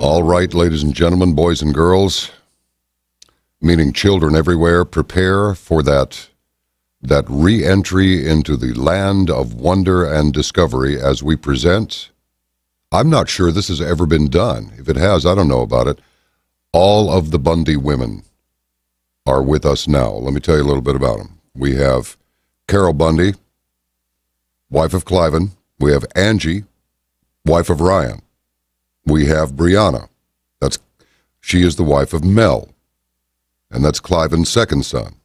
All right, ladies and gentlemen, boys and girls, meaning children everywhere, prepare for that re-entry into the land of wonder and discovery as we present. I'm not sure this has ever been done. If it has, I don't know about it. All of the Bundy women are with us now. Let me tell you a little bit about them. We have Carol Bundy, wife of Cliven. We have Angie, wife of Ryan. We have Brianna. She is the wife of Mel, and that's Cliven's second son.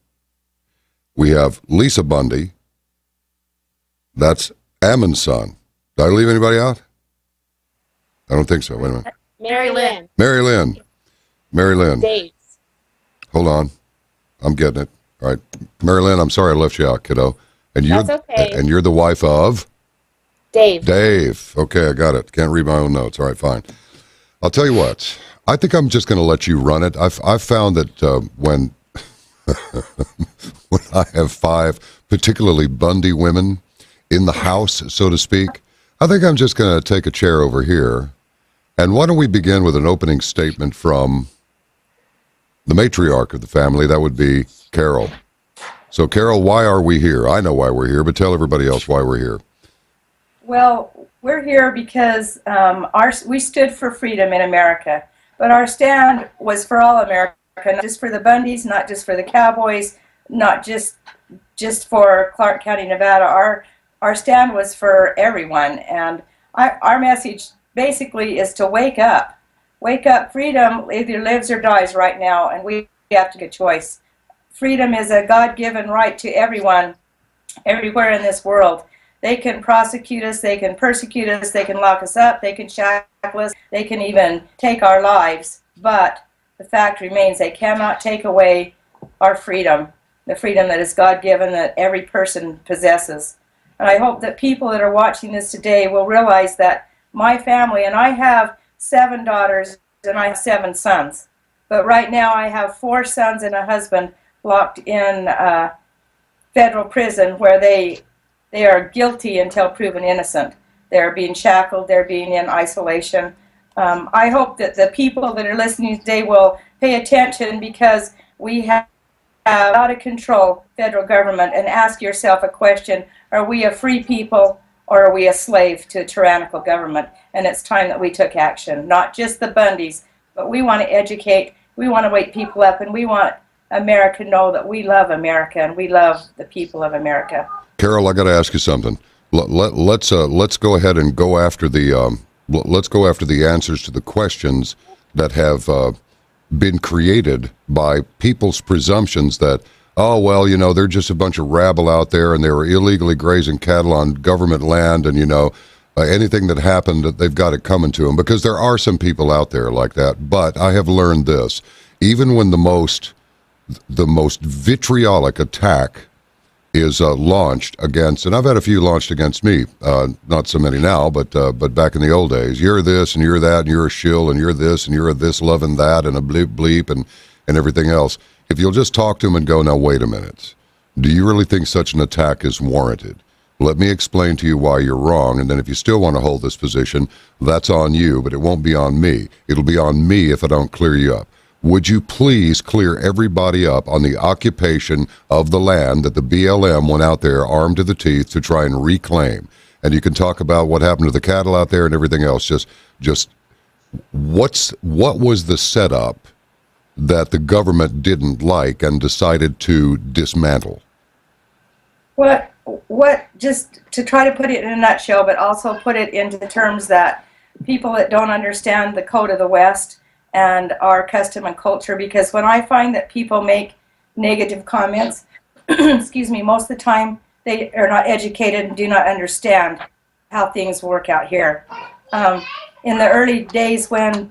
We have Lisa Bundy. That's Hammonds' son. Did I leave anybody out? I don't think so. Wait a minute. Mary Lynn. Mary Lynn. Dave. Hold on. I'm getting it. All right. Mary Lynn, I'm sorry I left you out, kiddo. And you're, That's okay. And you're the wife of? Dave. Okay, I got it. Can't read my own notes. All right, fine. I'll tell you what. I think I'm just going to let you run it. I've found that when when I have 5 particularly Bundy women in the house, so to speak, I think I'm just going to take a chair over here. And why don't we begin with an opening statement from the matriarch of the family? That would be Carol. So, Carol, why are we here? I know why we're here, but tell everybody else why we're here. Well, we're here because we stood for freedom in Our but our stand was for all America, not just for the Bundys, not just for the Cowboys, not just for Clark County, Nevada. Our stand was for everyone, and our message basically is to wake up. Wake up. Freedom either lives or dies right now, and we have to make a choice. Freedom is a God-given right to everyone, everywhere in this world. They can prosecute us, they can persecute us, they can lock us up, they can shackle us, they can even take our lives. But the fact remains they cannot take away our freedom, the freedom that is God-given that every person possesses. And I hope that people that are watching this today will realize that my family, and I have 7 daughters and I have 7 sons, but right now I have 4 sons and a husband locked in federal prison where they are guilty until proven innocent. They're being shackled, they're being in isolation. I hope that the people that are listening today will pay attention, because we have out of control federal government, and ask yourself a question: are we a free people or are we a slave to a tyrannical government? And it's time that we took action, not just the Bundys, but we want to educate, we want to wake people up, and we want America to know that we love America and we love the people of America. Carol, I got to ask you something. Let's go ahead and go after the answers to the questions that have been created by people's presumptions that, oh well, they're just a bunch of rabble out there and they were illegally grazing cattle on government land, and anything that happened, they've got it coming to them, because there are some people out there like that. But I have learned this: even when the most vitriolic attack is launched against, and I've had a few launched against me, not so many now, but back in the old days, you're this and you're that and you're a shill and you're this and you're a this loving that and a bleep bleep and everything else. If you'll just talk to them and go, now wait a minute, do you really think such an attack is warranted? Let me explain to you why you're wrong, and then if you still want to hold this position, that's on you, but it won't be on me. It'll be on me if I don't clear you up. Would you please clear everybody up on the occupation of the land that the BLM went out there armed to the teeth to try and reclaim? And you can talk about what happened to the cattle out there and everything else. Just what was the setup that the government didn't like and decided to dismantle? What just to try to put it in a nutshell, but also put it into terms that people that don't understand the code of the West and our custom and culture, because when I find that people make negative comments, excuse me, most of the time they are not educated and do not understand how things work out here. In the early days when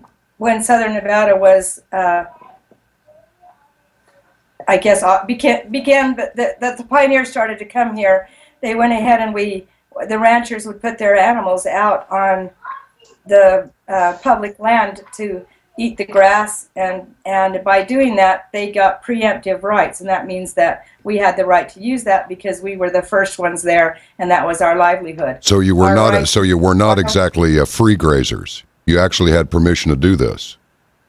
Southern Nevada was, I guess, began, but the pioneers started to come here, they went ahead and the ranchers would put their animals out on the public land to eat the grass, and by doing that they got preemptive rights, and that means that we had the right to use that because we were the first ones there, and that was our livelihood. So you were not exactly free grazers. You actually had permission to do this.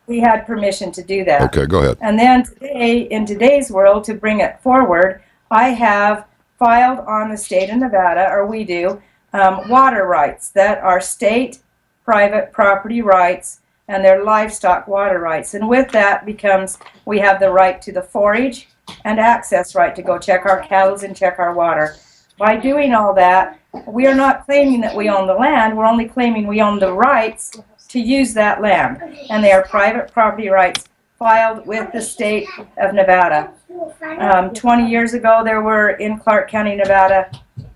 We had permission to do that. Okay, go ahead. And then today, in today's world, to bring it forward, I have filed on the state of Nevada, or we do, water rights that are state private property rights, and they're livestock water rights. And with that becomes, we have the right to the forage and access right to go check our cattle and check our water. By doing all that, we are not claiming that we own the land, we're only claiming we own the rights to use that land. And they are private property rights filed with the state of Nevada. 20 years ago, there were, in Clark County, Nevada,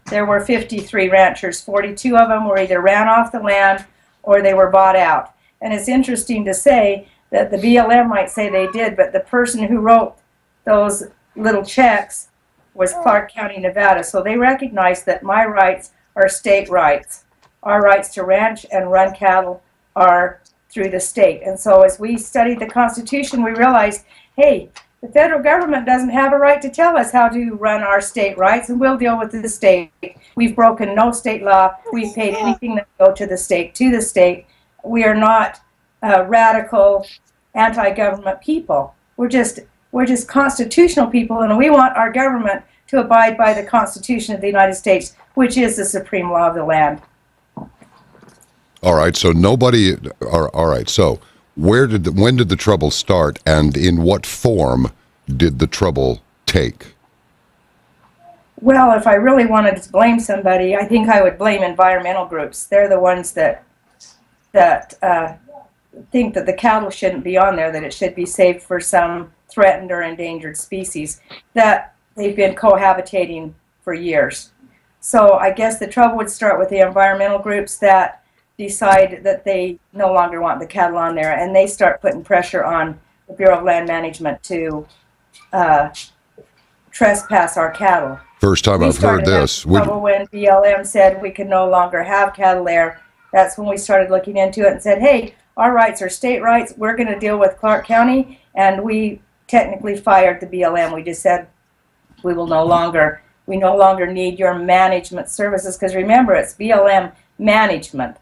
there were 53 ranchers. 42 of them were either ran off the land or they were bought out. And it's interesting to say that the BLM might say they did, but the person who wrote those little checks was Clark County, Nevada. So they recognize that my rights are state rights. Our rights to ranch and run cattle are through the state. And so as we studied the Constitution, we realized, hey, the federal government doesn't have a right to tell us how to run our state rights, and we'll deal with the state. We've broken no state law. We've paid anything that go to the state. We are not radical, anti-government people. We're just constitutional people, and we want our government to abide by the Constitution of the United States, which is the supreme law of the land. All right, so all right, so when did the trouble start, and in what form did the trouble take? Well, if I really wanted to blame somebody, I think I would blame environmental groups. They're the ones that think that the cattle shouldn't be on there, that it should be saved for some threatened or endangered species, that they've been cohabitating for years. So I guess the trouble would start with the environmental groups that decide that they no longer want the cattle on there, and they start putting pressure on the Bureau of Land Management to trespass our cattle. First time I've heard this. When BLM said we could no longer have cattle there, that's when we started looking into it and said, hey, our rights are state rights. We're going to deal with Clark County, and we technically fired the BLM. We just said we no longer need your management services, because remember, it's BLM management.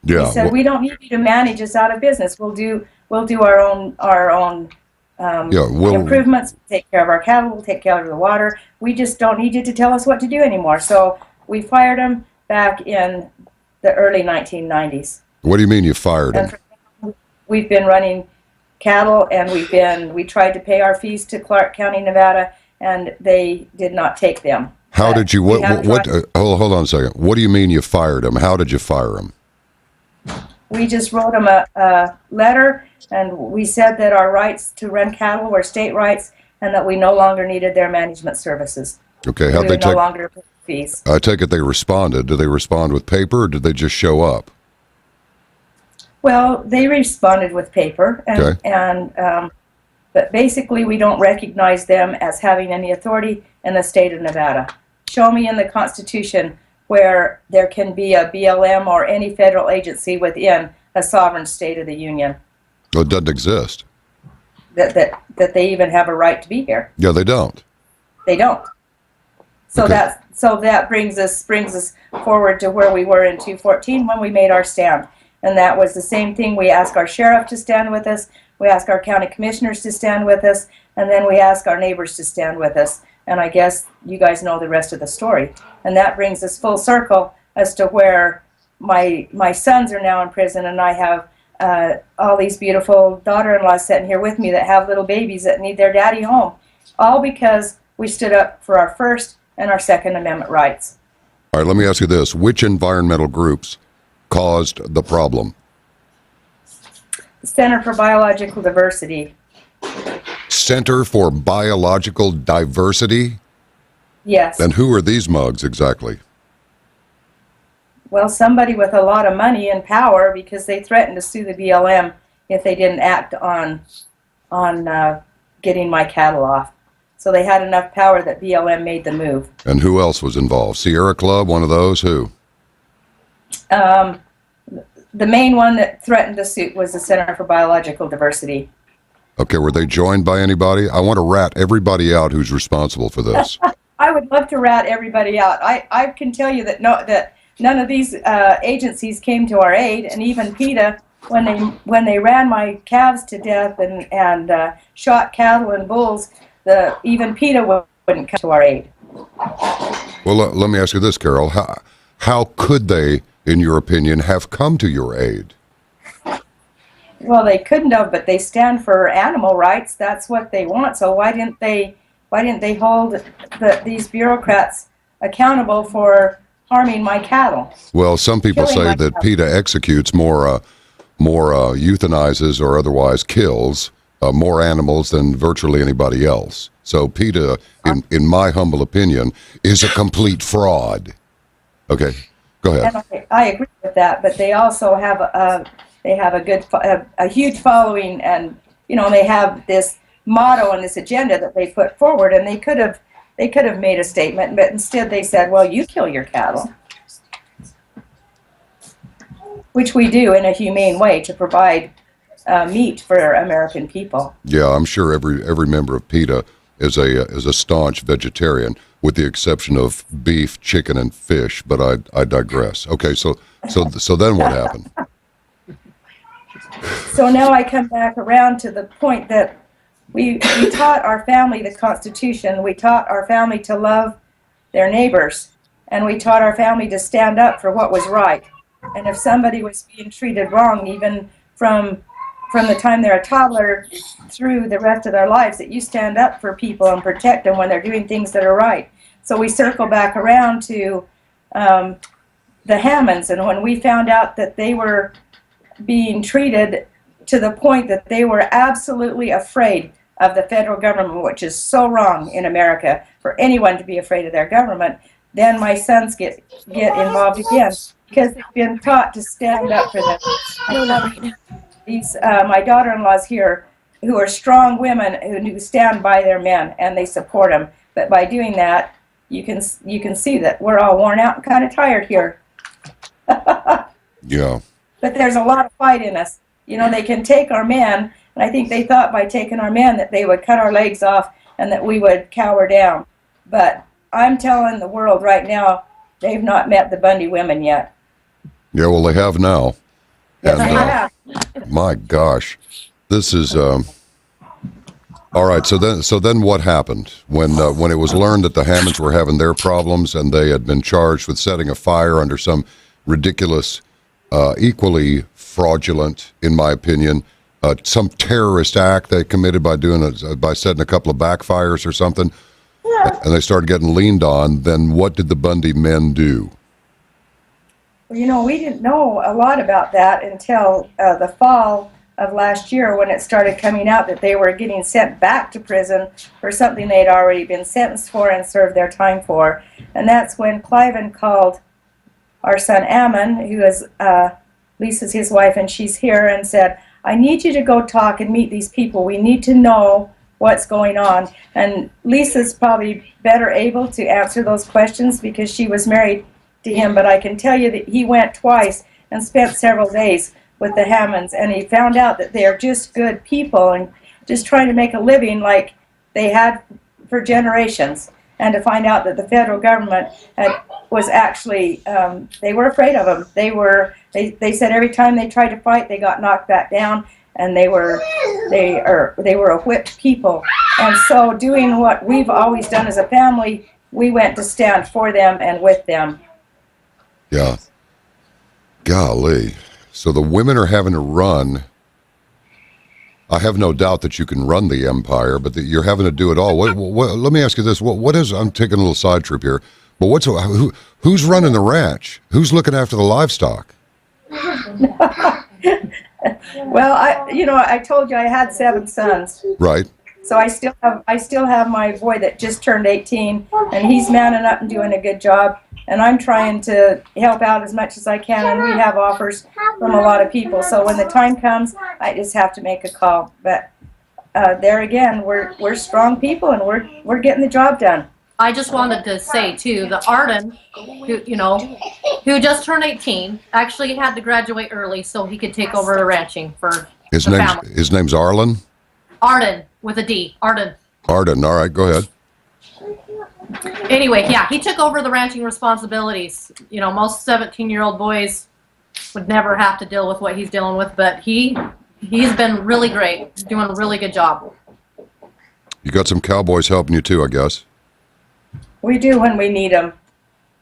Yeah, we said we don't need you to manage us out of business. We'll do our own improvements. Take care of our cattle. We'll take care of the water. We just don't need you to tell us what to do anymore. So we fired them back in the early 1990s. What do you mean you fired them? We've been running cattle, and we tried to pay our fees to Clark County, Nevada, and they did not take them. How did you? Hold on a second. What do you mean you fired them? How did you fire them? We just wrote them a letter, and we said that our rights to run cattle were state rights, and that we no longer needed their management services. Okay, how'd they no longer pay fees. I take it they responded. Did they respond with paper, or did they just show up? Well, they responded with paper, but basically we don't recognize them as having any authority in the state of Nevada. Show me in the Constitution where there can be a BLM or any federal agency within a sovereign state of the Union. Well, it doesn't exist. That they even have a right to be here. Yeah, they don't. They don't. So okay. that brings us forward to where we were in 2014 when we made our stand. And that was the same thing. We asked our sheriff to stand with us, we asked our county commissioners to stand with us, and then we asked our neighbors to stand with us. And I guess you guys know the rest of the story. And that brings us full circle as to where my sons are now in prison, and I have all these beautiful daughter-in-laws sitting here with me that have little babies that need their daddy home, all because we stood up for our First and our Second Amendment rights. All right, let me ask you this. Which environmental groups caused the problem? The Center for Biological Diversity. Center for Biological Diversity? Yes. And who are these mugs exactly? Well, somebody with a lot of money and power, because they threatened to sue the BLM if they didn't act on getting my cattle off. So they had enough power that BLM made the move. And who else was involved? Sierra Club, one of those? Who? The main one that threatened the suit was the Center for Biological Diversity. Okay, were they joined by anybody? I want to rat everybody out who's responsible for this. I would love to rat everybody out. I can tell you that none of these agencies came to our aid, and even PETA when they ran my calves to death and shot cattle and bulls, even PETA wouldn't come to our aid. Well, let me ask you this, Carol. How could they, in your opinion, have come to your aid? Well, they couldn't have, but they stand for animal rights. That's what they want. So why didn't they hold these bureaucrats accountable for harming my cattle? Well, some people say that PETA executes more euthanizes or otherwise kills more animals than virtually anybody else. So PETA, in my humble opinion, is a complete fraud. Okay, go ahead. And I agree with that, but they also have a huge following, and they have this motto and this agenda that they put forward, and they could have made a statement, but instead they said, well, you kill your cattle, which we do in a humane way to provide meat for American people. Yeah, I'm sure every member of PETA is a staunch vegetarian, with the exception of beef, chicken, and fish. But I digress. Okay, so then what happened? So now I come back around to the point that we taught our family the Constitution. We taught our family to love their neighbors, and we taught our family to stand up for what was right. And if somebody was being treated wrong, even from the time they're a toddler through the rest of their lives, that you stand up for people and protect them when they're doing things that are right. So we circle back around to the Hammonds, and when we found out that they were being treated to the point that they were absolutely afraid of the federal government, which is so wrong in America for anyone to be afraid of their government, then my sons get involved again, because they've been taught to stand up for them. No, not right now. These my daughter-in-laws here, who are strong women who stand by their men and they support them. But by doing that, you can see that we're all worn out and kind of tired here. Yeah. But there's a lot of fight in us. They can take our men, and I think they thought by taking our men that they would cut our legs off and that we would cower down. But I'm telling the world right now, they've not met the Bundy women yet. Yeah, well, they have now. Yes, they have. My gosh, this is all right. So then, what happened when it was learned that the Hammonds were having their problems and they had been charged with setting a fire under some ridiculous, equally fraudulent, in my opinion, some terrorist act they committed by setting a couple of backfires or something, and they started getting leaned on? Then what did the Bundy men do? Well, we didn't know a lot about that until the fall of last year, when it started coming out that they were getting sent back to prison for something they'd already been sentenced for and served their time for. And that's when Cliven called our son Ammon, who is Lisa's his wife, and she's here, and said, I need you to go talk and meet these people. We need to know what's going on. And Lisa's probably better able to answer those questions because she was married to him, but I can tell you that he went twice and spent several days with the Hammonds, and he found out that they're just good people and just trying to make a living like they had for generations, and to find out that the federal government was actually they were afraid of them. They said every time they tried to fight, they got knocked back down, and they were a whipped people. And so, doing what we've always done as a family, we went to stand for them and with them. Yeah. Golly. So the women are having to run. I have no doubt that you can run the empire, but that you're having to do it all. What, let me ask you this. What is, I'm taking a little side trip here, but who's running the ranch? Who's looking after the livestock? Well, I told you I had 7 sons. Right. So I still have my boy that just turned 18, and he's manning up and doing a good job. And I'm trying to help out as much as I can, and we have offers from a lot of people. So when the time comes, I just have to make a call. But there again, we're strong people, and we're getting the job done. I just wanted to say too, the Arden, who just turned 18, actually had to graduate early so he could take over ranching for the family. His name's Arlen? Arden with a D. Arden. Arden. All right, go ahead. Anyway, yeah, he took over the ranching responsibilities. Most 17-year-old boys would never have to deal with what he's dealing with, but he's been really great, doing a really good job. You got some cowboys helping you too, I guess. We do when we need them.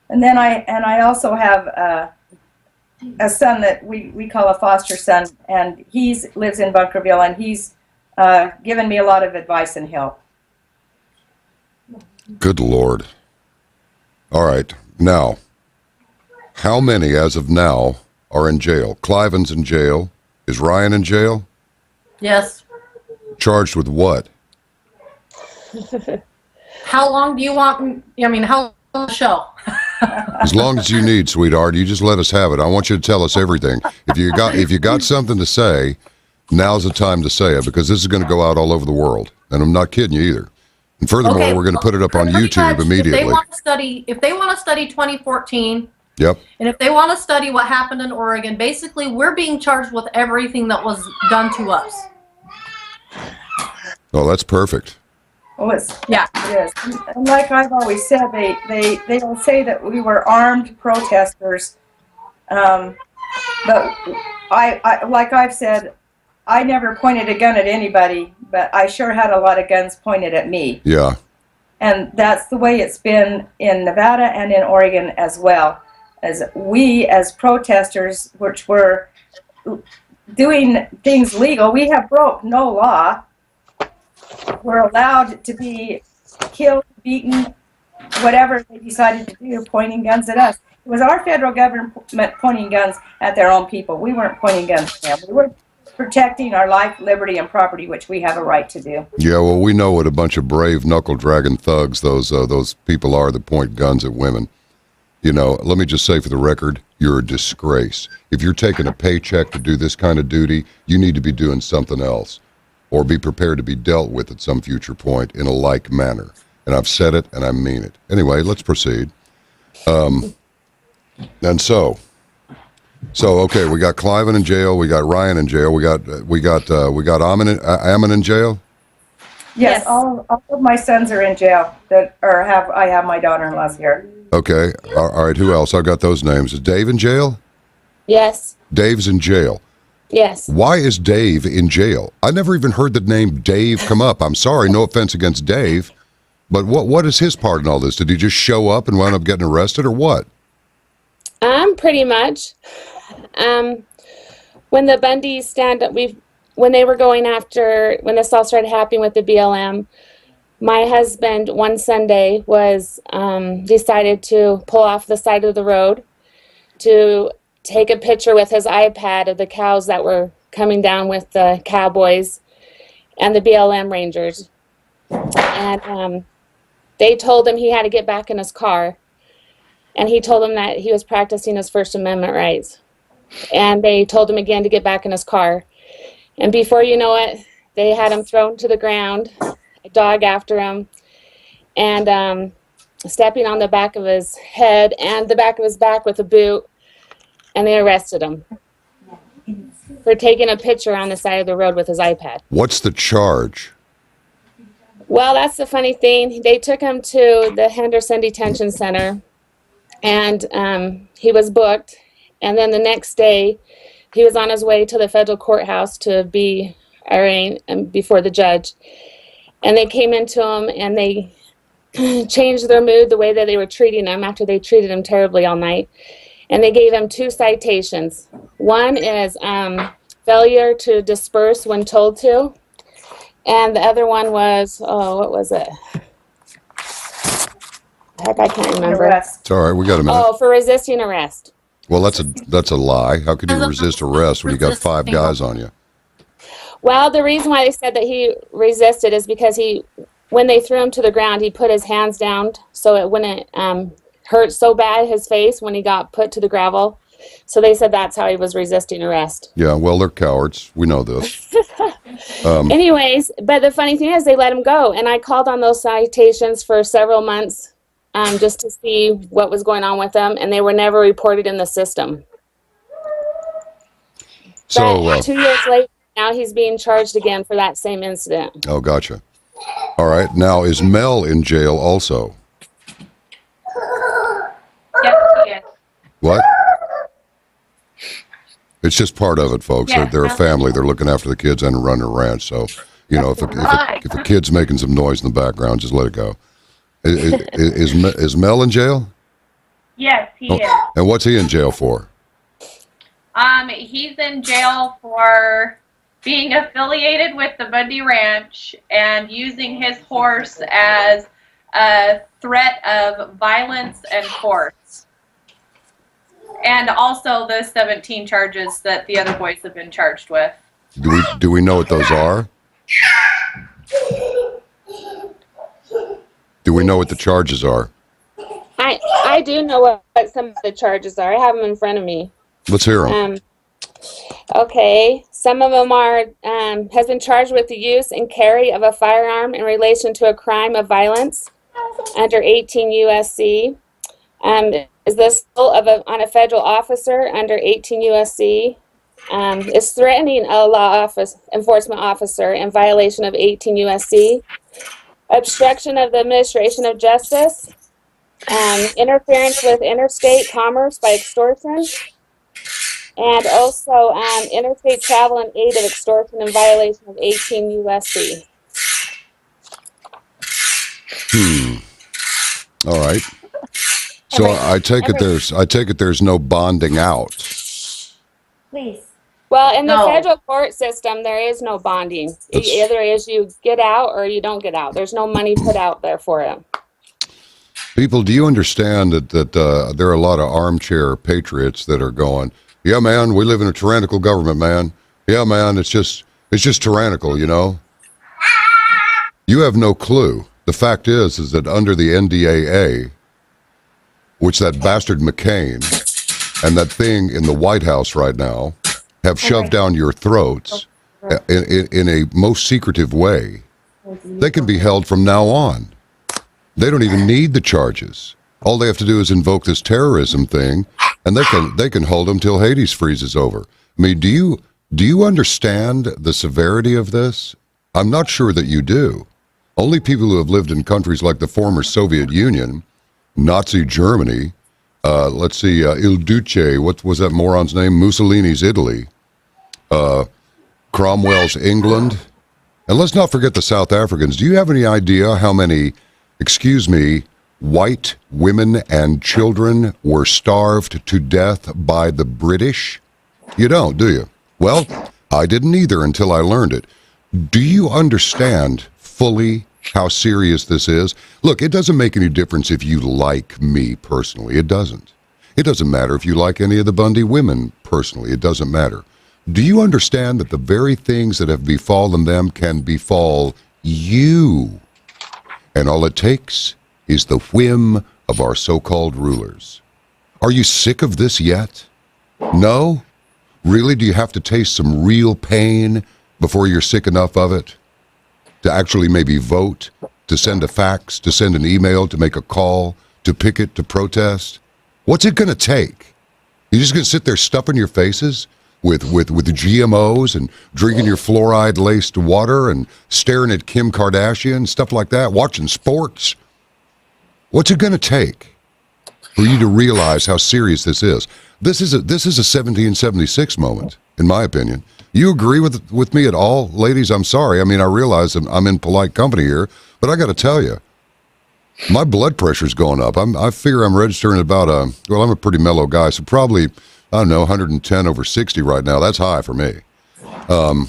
And then I also have a son that we call a foster son, and he lives in Bunkerville, and he's given me a lot of advice and help. Good Lord. All right. Now, how many as of now are in jail? Cliven's in jail. Is Ryan in jail? Yes. Charged with what? How long do you want? I mean, how long the show? As long as you need, sweetheart. You just let us have it. I want you to tell us everything. If you got something to say, now's the time to say it, because this is going to go out all over the world. And I'm not kidding you either. And furthermore, Okay, we're going to put it up on pretty YouTube much, immediately. If they want to study 2014, Yep. and if they want to study what happened in Oregon, basically we're being charged with everything that was done to us. Oh, that's perfect. Well, it Yeah. is. And like I've always said, they will say that we were armed protesters, but I like I've said, I never pointed a gun at anybody, but I sure had a lot of guns pointed at me. Yeah. And that's the way it's been in Nevada and in Oregon as well. As we, as protesters, which were doing things legal, we have broke no law. We're allowed to be killed, beaten, whatever they decided to do, pointing guns at us. It was our federal government pointing guns at their own people. We weren't pointing guns at them. We were protecting our life, liberty, and property, which we have a right to do. Yeah, well, we know what a bunch of brave knuckle-dragging thugs those people are that point guns at women. You know, let me just say for the record, you're a disgrace. If you're taking a paycheck to do this kind of duty, you need to be doing something else, or be prepared to be dealt with at some future point in a like manner. And I've said it, and I mean it. Anyway, let's proceed. And so okay, we got Cliven in jail, we got Ryan in jail, we got Ammon in jail. Yes, all of my sons are in jail. I have my daughter-in-law's here. Okay, all right. Who else? I've got those names. Is Dave in jail? Yes. Dave's in jail. Yes. Why is Dave in jail? I never even heard the name Dave come up. I'm sorry, no offense against Dave, but what is his part in all this? Did he just show up and wind up getting arrested, or what? Pretty much. When the Bundys when they were going after, when this all started happening with the BLM, my husband one Sunday was decided to pull off the side of the road to take a picture with his iPad of the cows that were coming down with the cowboys and the BLM rangers. And they told him he had to get back in his car. And he told them that he was practicing his First Amendment rights. And they told him again to get back in his car. And before you know it, they had him thrown to the ground, a dog after him, and stepping on the back of his head and the back of his back with a boot. And they arrested him for taking a picture on the side of the road with his iPad. What's the charge? Well, that's the funny thing. They took him to the Henderson Detention Center, and he was booked. And then the next day, he was on his way to the federal courthouse to be arraigned before the judge. And they came into him, and they changed their mood, the way that they were treating him after they treated him terribly all night. And they gave him 2 citations. One is failure to disperse when told to. And the other one was, what was it? Heck, I can't remember. It's all right, we got a minute. Oh, for resisting arrest. Well, that's a lie. How could you resist arrest when you got 5 guys on you? Well, the reason why they said that he resisted is because when they threw him to the ground, he put his hands down so it wouldn't hurt so bad his face when he got put to the gravel. So they said that's how he was resisting arrest. Yeah, well, they're cowards. We know this. Anyways, but the funny thing is they let him go. And I called on those citations for several months just to see what was going on with them. And they were never reported in the system. So but 2 years later, now he's being charged again for that same incident. Oh, gotcha. All right. Now, is Mel in jail also? Yes, he is. What? It's just part of it, folks. Yeah, They're a family. They're looking after the kids and running a ranch. So, you know, if a kid's making some noise in the background, just let it go. Is Mel in jail? Yes, he is. And what's he in jail for? He's in jail for being affiliated with the Bundy Ranch and using his horse as a threat of violence and force. And also the 17 charges that the other boys have been charged with. Do we know what those are? Do we know what the charges are? I do know what some of the charges are. I have them in front of me. Let's hear them. Okay, some of them are, has been charged with the use and carry of a firearm in relation to a crime of violence under 18 U.S.C. Is the assault on a federal officer under 18 U.S.C. Is threatening a law enforcement officer in violation of 18 U.S.C. Obstruction of the administration of justice. Interference with interstate commerce by extortion. And also interstate travel and aid of extortion in violation of 18 U.S.C. All right. So I take it there's no bonding out. Please. Well, in the federal court system, there is no bonding. Either is you get out or you don't get out. There's no money put out there for it. People, do you understand that there are a lot of armchair patriots that are going, yeah, man, we live in a tyrannical government, man. Yeah, man, it's just tyrannical, you know? You have no clue. The fact is that under the NDAA, which that bastard McCain and that thing in the White House right now have shoved down your throats in a most secretive way, they can be held from now on. They don't even need the charges. All they have to do is invoke this terrorism thing, and they can hold them till Hades freezes over. I mean, do you understand the severity of this? I'm not sure that you do. Only people who have lived in countries like the former Soviet Union, Nazi Germany, let's see, Il Duce, what was that moron's name? Mussolini's Italy, Cromwell's England, and let's not forget the South Africans. Do you have any idea how many, white women and children were starved to death by the British? You don't, do you? Well, I didn't either until I learned it. Do you understand fully how serious this is? Look, it doesn't make any difference if you like me personally. It doesn't. It doesn't matter if you like any of the Bundy women personally. It doesn't matter. Do you understand that the very things that have befallen them can befall you? And all it takes is the whim of our so-called rulers. Are you sick of this yet? No? Really? Do you have to taste some real pain before you're sick enough of it? To actually maybe vote, to send a fax, to send an email, to make a call, to picket, to protest? What's it going to take? You're just going to sit there stuffing your faces with GMOs and drinking your fluoride-laced water and staring at Kim Kardashian and stuff like that, watching sports? What's it going to take for you to realize how serious this is? This is a 1776 moment, in my opinion. You agree with me at all, ladies? I'm sorry. I mean, I realize I'm in polite company here, but I got to tell you, my blood pressure's going up. I figure I'm registering about I'm a pretty mellow guy, so probably, I don't know, 110 over 60 right now. That's high for me. Well,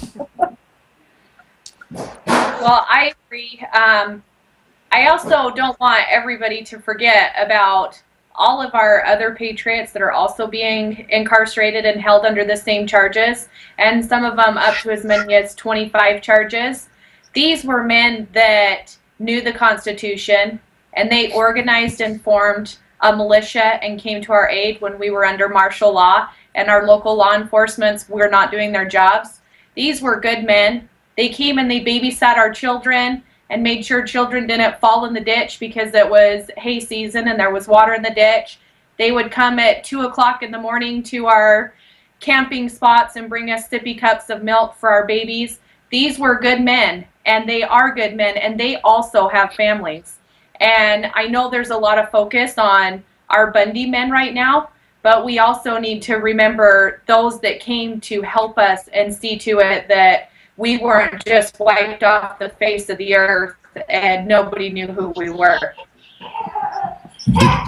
I agree. I also don't want everybody to forget about all of our other patriots that are also being incarcerated and held under the same charges, and some of them up to as many as 25 charges. These were men that knew the Constitution, and they organized and formed a militia and came to our aid when we were under martial law and our local law enforcements were not doing their jobs. These were good men. They came and they babysat our children and made sure children didn't fall in the ditch because it was hay season and there was water in the ditch. They would come at 2 o'clock in the morning to our camping spots and bring us sippy cups of milk for our babies. These were good men, and they are good men, and they also have families. And I know there's a lot of focus on our Bundy men right now, but we also need to remember those that came to help us and see to it that we weren't just wiped off the face of the earth and nobody knew who we were.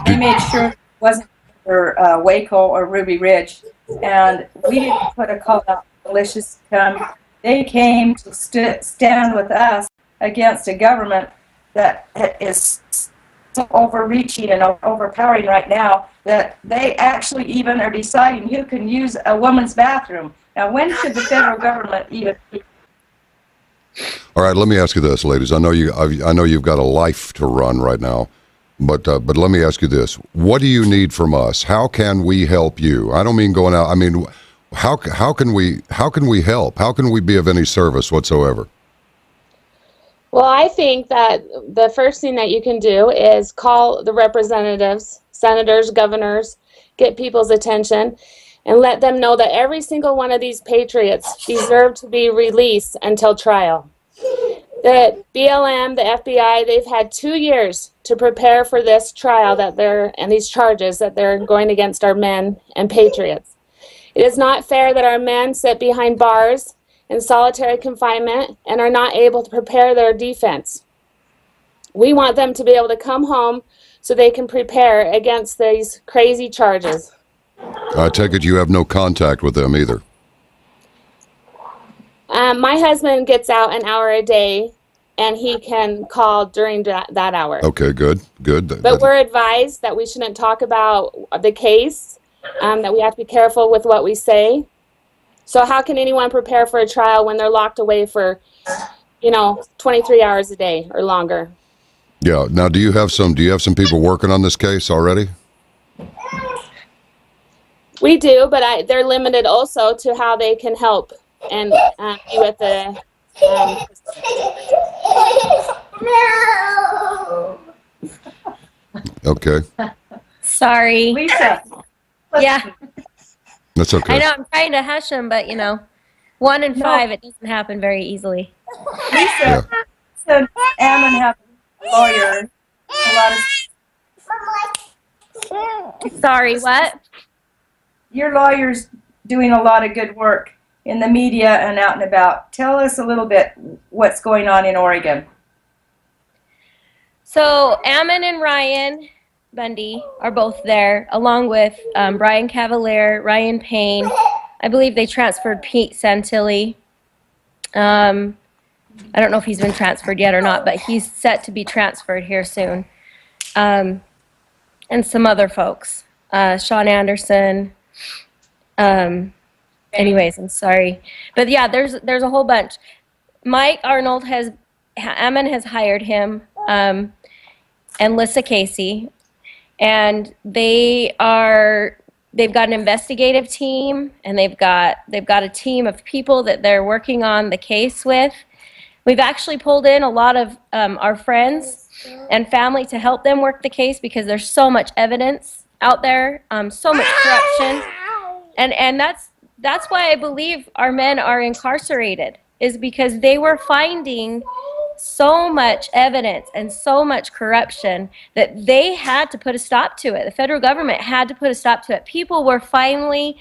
They made sure it wasn't for Waco or Ruby Ridge, and we didn't put a call out for militias to come. They came to stand with us against a government that is so overreaching and overpowering right now that they actually even are deciding who can use a woman's bathroom. Now, when should the federal government even? All right, let me ask you this, ladies. I know you've got a life to run right now, but let me ask you this: what do you need from us? How can we help you? I don't mean going out. I mean, how can we help? How can we be of any service whatsoever? Well, I think that the first thing that you can do is call the representatives, senators, governors, get people's attention, and let them know that every single one of these patriots deserve to be released until trial. The BLM, the FBI, they've had 2 years to prepare for this trial and these charges that they're going against our men and patriots. It is not fair that our men sit behind bars in solitary confinement and are not able to prepare their defense. We want them to be able to come home so they can prepare against these crazy charges. I take it you have no contact with them either. My husband gets out an hour a day, and he can call during that hour. Okay, good. But we're advised that we shouldn't talk about the case, that we have to be careful with what we say. So how can anyone prepare for a trial when they're locked away for, 23 hours a day or longer? Yeah. Now, do you have some people working on this case already? We do, but they're limited also to how they can help and be with the. Okay. Sorry. Lisa. Yeah, That's okay. I know. I'm trying to hush him, but 1 in 5, it doesn't happen very easily. Lisa, Ammon have a lawyer. A lot of Sorry, what? your lawyer's doing a lot of good work in the media and out and about. Tell us a little bit what's going on in Oregon. So Ammon and Ryan Bundy are both there, along with Brian Cavalier, Ryan Payne. I believe they transferred Pete Santilli. I don't know if he's been transferred yet or not, but he's set to be transferred here soon. And some other folks, Sean Anderson. Anyways, I'm sorry, but yeah, there's a whole bunch. Mike Arnold Ammon has hired him, and Lissa Casey, and they've got an investigative team, and they've got a team of people that they're working on the case with. We've actually pulled in a lot of our friends and family to help them work the case because there's so much evidence out there, so much corruption, and that's why I believe our men are incarcerated, is because they were finding so much evidence and so much corruption that they had to put a stop to it. The federal government had to put a stop to it. People were finally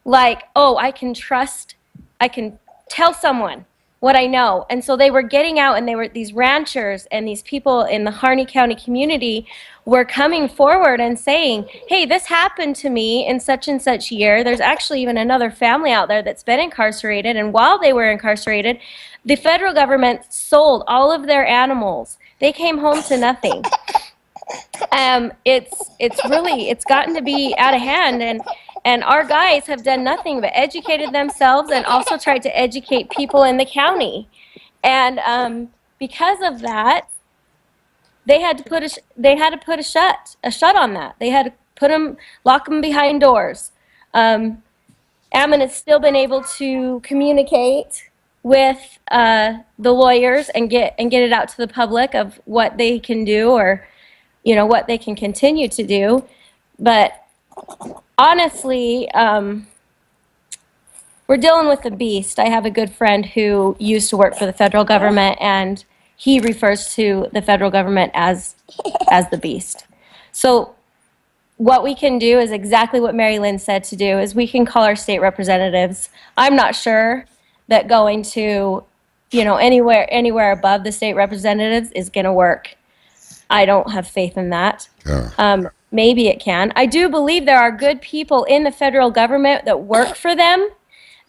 like, oh, I can tell someone what I know. And so they were getting out, and these ranchers and these people in the Harney County community were coming forward and saying, hey, this happened to me in such and such year. There's actually even another family out there that's been incarcerated, and while they were incarcerated, the federal government sold all of their animals. They came home to nothing. It's gotten to be out of hand, and our guys have done nothing but educated themselves and also tried to educate people in the county. And because of that, they had to put a shut on that. They had to lock them behind doors. Ammon has still been able to communicate with the lawyers and get it out to the public of what they can do, or what they can continue to do. But honestly, we're dealing with a beast. I have a good friend who used to work for the federal government, and he refers to the federal government as the beast. So what we can do is exactly what Mary Lynn said to do, is we can call our state representatives. I'm not sure that going to, anywhere above the state representatives is going to work. I don't have faith in that. Yeah. Maybe it can. I do believe there are good people in the federal government that work for them,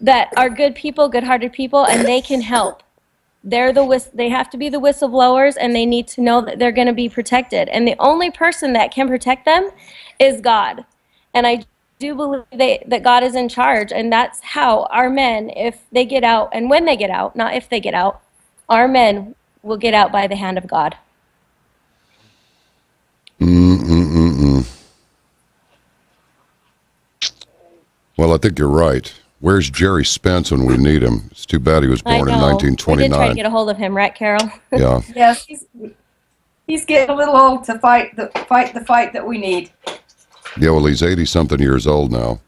that are good people, good-hearted people, and they can help. They have to be the whistleblowers, and they need to know that they're going to be protected. And the only person that can protect them is God. And I do believe that God is in charge, and that's how our men, if they get out, and when they get out, not if they get out, our men will get out by the hand of God. Well, I think you're right. Where's Jerry Spence when we need him? It's too bad he was born in 1929. We did try to get a hold of him, right, Carol? Yeah. Yes, he's getting a little old to fight the fight that we need. Yeah, well, he's 80-something years old now.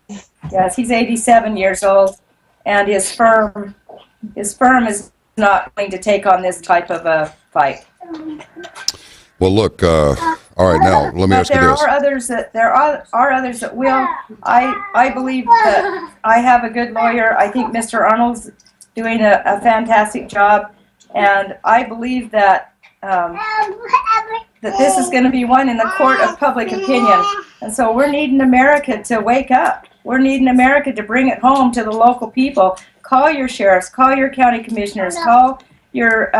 Yes, he's 87 years old, and his firm is not going to take on this type of a fight. Well, look, all right, now, let me ask you this. There are others that will. I believe that I have a good lawyer. I think Mr. Arnold's doing a fantastic job, and I believe that that this is going to be won in the court of public opinion. And so we're needing America to wake up. We're needing America to bring it home to the local people. Call your sheriffs, call your county commissioners, call your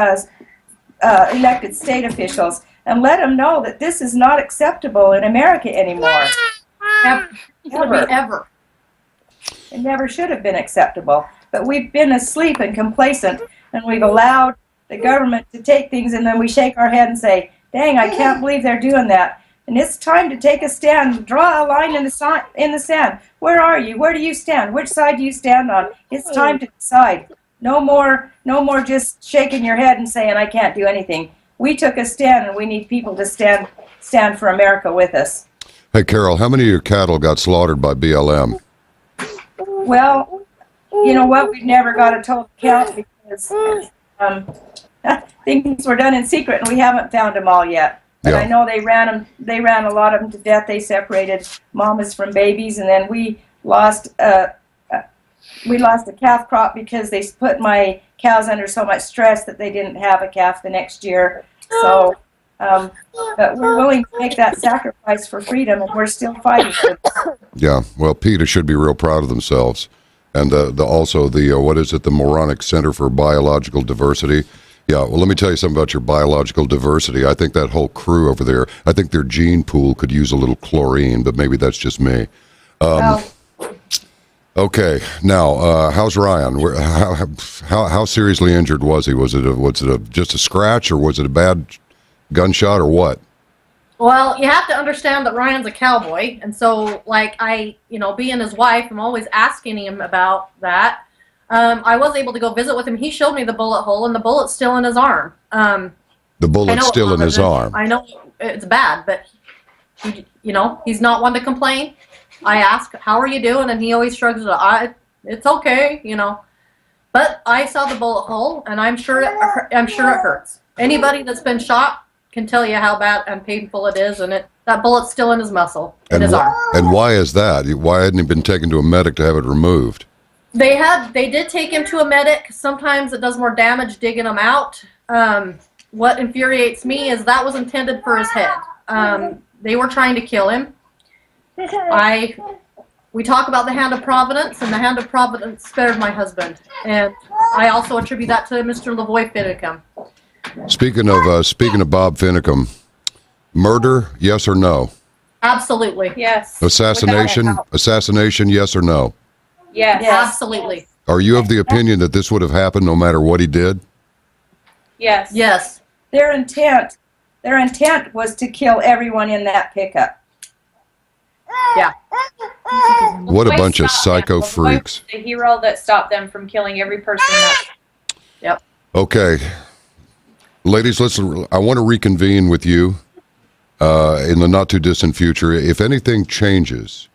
elected state officials, and let them know that this is not acceptable in America anymore. Ever. It never should have been acceptable. But we've been asleep and complacent, and we've allowed the government to take things, and then we shake our head and say, dang, I can't believe they're doing that. And it's time to take a stand. Draw a line in the sand. Where are you? Where do you stand? Which side do you stand on? It's time to decide. No more just shaking your head and saying, I can't do anything. We took a stand, and we need people to stand for America with us. Hey, Carol, how many of your cattle got slaughtered by BLM? Well, you know what? We've never got a total count because things were done in secret, and we haven't found them all yet. But I know they ran a lot of them to death. They separated mamas from babies, and then we lost a calf crop because they put my cows under so much stress that they didn't have a calf the next year. So, but we're willing to make that sacrifice for freedom, and we're still fighting for it. Yeah, well, PETA should be real proud of themselves. And also the what is it, the Moronic Center for Biological Diversity. Yeah, well, let me tell you something about your biological diversity. I think that whole crew over there, I think their gene pool could use a little chlorine, but maybe that's just me. Okay, now, how's Ryan? How seriously injured was he? Was it just a scratch, or was it a bad gunshot, or what? Well, you have to understand that Ryan's a cowboy, and so, like, being his wife, I'm always asking him about that. I was able to go visit with him. He showed me the bullet hole, and the bullet's still in his arm. The bullet's still in his arm. I know it's bad, but he's not one to complain. I ask, "How are you doing?" and he always shrugs it off. It's okay, But I saw the bullet hole, and I'm sure it hurts. Anybody that's been shot can tell you how bad and painful it is, and that bullet's still in his muscle, in his arm. And why is that? Why hadn't he been taken to a medic to have it removed? They did take him to a medic. Sometimes it does more damage digging him out. What infuriates me is that was intended for his head. They were trying to kill him. We talk about the hand of Providence, and the hand of Providence spared my husband. And I also attribute that to Mr. LaVoy Finicum. Speaking of Bob Finicum, murder, yes or no? Absolutely. Yes. Assassination, yes or no? Yes. Absolutely. Are you of the opinion that this would have happened no matter what he did? Yes. Yes. Their intent was to kill everyone in that pickup. Yeah. What a bunch of psycho freaks. The hero that stopped them from killing every person. Yep. Okay. Ladies, I want to reconvene with you in the not too distant future. If anything changes,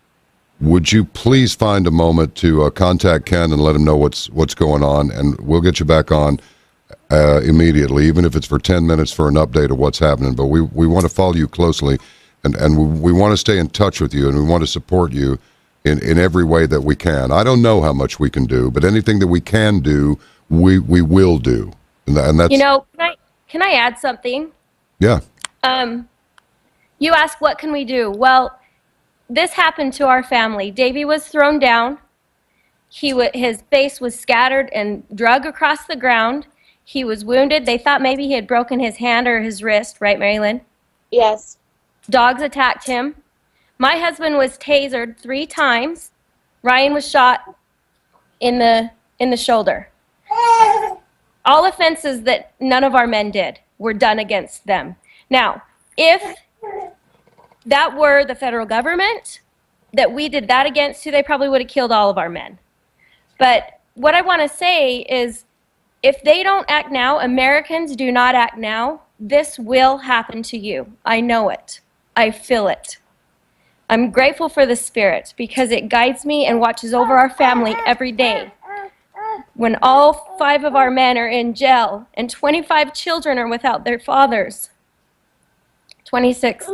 would you please find a moment to contact Ken and let him know what's going on, and we'll get you back on immediately, even if it's for 10 minutes for an update of what's happening. But we want to follow you closely and we want to stay in touch with you, and we want to support you in every way that we can. I don't know how much we can do, but anything that we can do, we will do. And that's, You know, can I add something? yeah. You ask, what can we do? Well, this happened to our family. Davy was thrown down. His face was scattered and drug across the ground. He was wounded. They thought maybe he had broken his hand or his wrist, right, Marilyn? Yes. Dogs attacked him. My husband was tasered 3 times. Ryan was shot in the shoulder. All offenses that none of our men did were done against them. Now, if that were the federal government that we did that against, they probably would have killed all of our men. But what I want to say is, if they don't act now, Americans do not act now, this will happen to you. I know it. I feel it. I'm grateful for the Spirit because it guides me and watches over our family every day. When all 5 of our men are in jail and 25 children are without their fathers, 26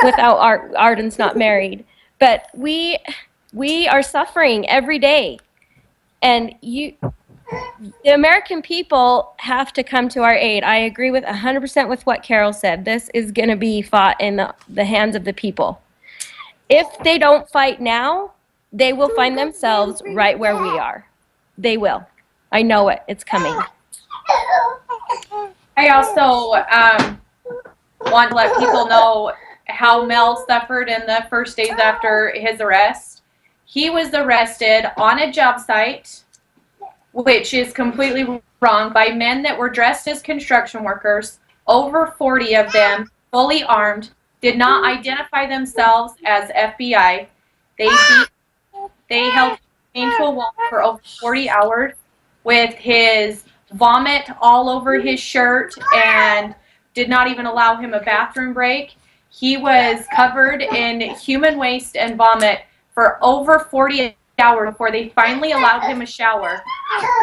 without Arden's not married. But we are suffering every day. And the American people have to come to our aid. I agree with 100% with what Carol said. This is going to be fought in the hands of the people. If they don't fight now, they will find themselves right where we are. They will. I know it. It's coming. I also want to let people know how Mel suffered in the first days after his arrest. He was arrested on a job site, which is completely wrong, by men that were dressed as construction workers, over 40 of them, fully armed, did not identify themselves as FBI. They held him to a wall for over 40 hours with his vomit all over his shirt and did not even allow him a bathroom break. He was covered in human waste and vomit for over 40 hours before they finally allowed him a shower.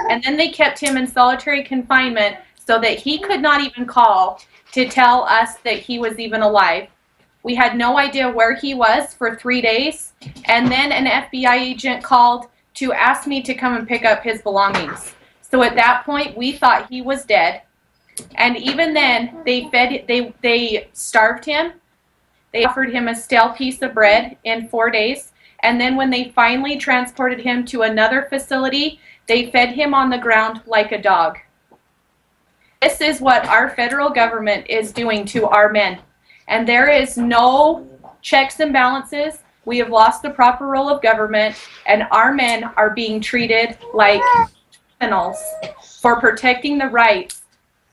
And then they kept him in solitary confinement so that he could not even call to tell us that he was even alive. We had no idea where he was for 3 days. And then an FBI agent called to ask me to come and pick up his belongings. So at that point, we thought he was dead. And even then, they starved him. They offered him a stale piece of bread in 4 days. And then when they finally transported him to another facility, they fed him on the ground like a dog. This is what our federal government is doing to our men. And there is no checks and balances. We have lost the proper role of government, and our men are being treated like criminals for protecting the rights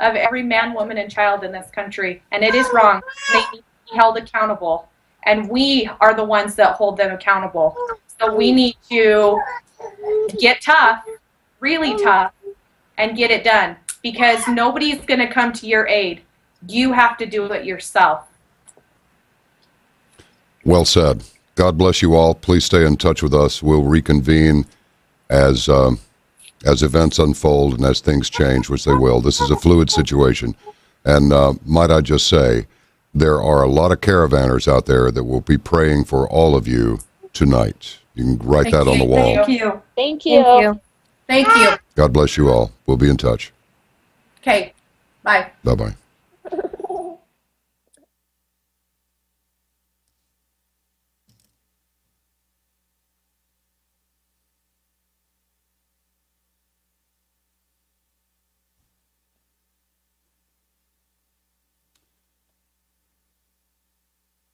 of every man, woman, and child in this country. And it is wrong. They need to be held accountable. And we are the ones that hold them accountable. So we need to get tough, really tough, and get it done. Because nobody's going to come to your aid. You have to do it yourself. Well said. God bless you all. Please stay in touch with us. We'll reconvene as events unfold and as things change, which they will. This is a fluid situation. And might I just say, there are a lot of caravanners out there that will be praying for all of you tonight. You can write that on the wall. Thank you. Thank you. Thank you. Thank you. God bless you all. We'll be in touch. Okay. Bye. Bye-bye.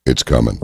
It's coming.